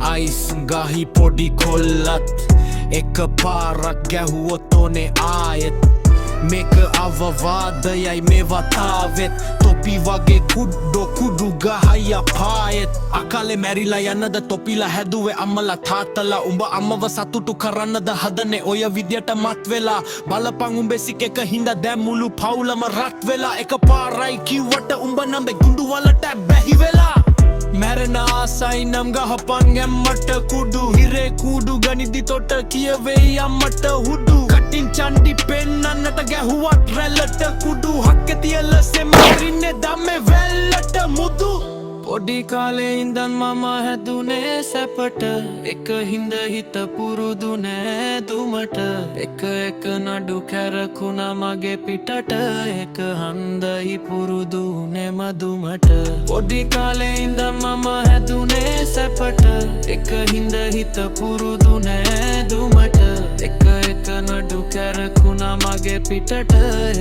ice ගහි පොඩි කොල්ලත් එක පාරක් ගැහුවොත් ඕනේ ආයෙත් මේක අවවාදයයි මේ වතාවෙත් තොපි වගේ කුඩ්ඩෝ කුඩු ගහයි අපායෙත් අකාලේ මැරිලා යන්නද තොපිලා හැදුවේ අම්මලා තාත්තලා උඹ අම්මව සතුටු කරන්නද හදනේ ඔය විදියට මත් වෙලා බලපං උඹේ සිකේක හින්දා දැන් මුළු පවුලම රත් වෙලා එක පාරයි කිව්වට උඹ නම්බේ ගුඬු වලට බැහි වෙලා මැරෙන ආසයි නම් ගහපන් ඇම්මට කුඩු හිරේ කුඩු ගනිදි තොට කියවෙයි අම්මට හුඩු කටින් චන්ඩි පෙන්නන්නට ගැහුවත් රැල්ලට කුඩු හක්කේ තියල සෙමරින්නේ දම්මේ වැල්ලට මුදු පොඩි කාලේ ඉඳන් මම හැදුනේ සැපට එක හිඳ හිත පුරුදු නෑ දුමට එක නඩු කැරකුණා මගේ පිටට එක හන්දයි පුරුදු නේ මදුමට පොඩි කාලේ ඉඳන් මම හැදුනේ සැපට එක හිඳ හිත පුරුදු නෑ දුමට එක නඩු කැරකුණා මගේ පිටට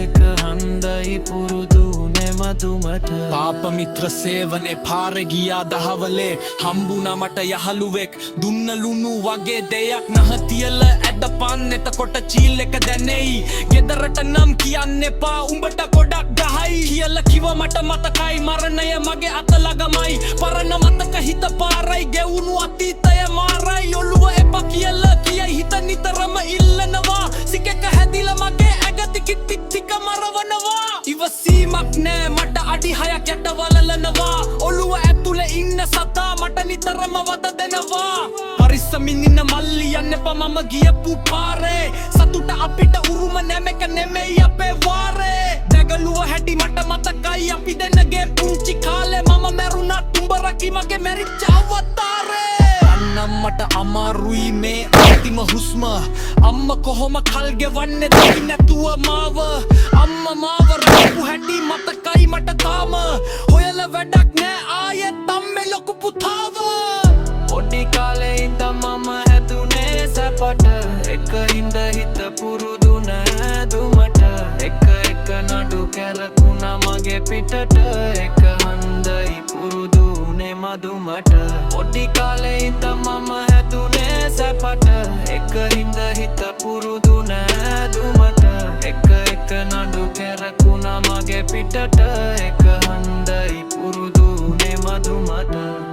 එක හන්දයි පුරුදු නේ මදුමට පාප මිත්‍ර සේවනේ පාරේ ගියා දහවලේ හම්බුණා මට යහළුවෙක් දුන්න ලුණු වගේ දෙයක් නහ තියලා ඇදපන් එතකොට චීල් එක දැනෙයි ගෙදරට නම් කියන්න එපා උඹට ගොඩක් ගහයි කියලා කිව මට මතකයි මරණය මගේ අත ළඟමයි පරණ මතක හිත පාරයි ගෙවුණු අතීතය මාරයි ඔළුව එපා කියලා කියයි හිත නිතරම ඉල්ලනවා සිකක හැදිලා මගේ ඇගති කිටි ටික මරවනවා ඉවසීමක් නෑ මට අඩි 6ක් යට වලලනවා ඔළුව ඇතුලේ ඉන්න සතා මට නිතරම වද දෙනවා පරිස්සමින් ඉන්න මල්ලි යන්න එපා මම ගියපු පාරේ සතුට අපිට උරුම නැමෙක නෙමෙයි අපේ වාරේ දැගලුව හැටි මට මතකයි අපි දෙන්නගේ පුංචි කාලේ මම මැරුණත් උඹ රකි මගේ මැරිච්ච අවතාරේ මට අමාරුයි මේ අන්තිම හුස්ම අම්ම කොහොම කල් ගෙවන්නේ දෙවි නැතුව මාව අම්ම මාව රාපු හැටි මතකයි මට තාම හොයලා වැඩක් නෑ ආයෙත් අම්මේ ලොකු පුතාව පොඩි කාලේ ඉඳන් මම හැදුනේ සැපට එක හිඳ හිත පුරුදු නෑ දුමට එක නඩු කැරකුණා මගේ පිටට එක හන්දයි පුරුදු නේ මදුමට පොඩි කාලේ ඉඳන් මම හැදුනේ සැපට එක හිඳ හිත පුරුදු නෑ දුමට එක නඩු කැරකුණා මගේ පිටට එක හන්දයි පුරුදු නේ මදුමට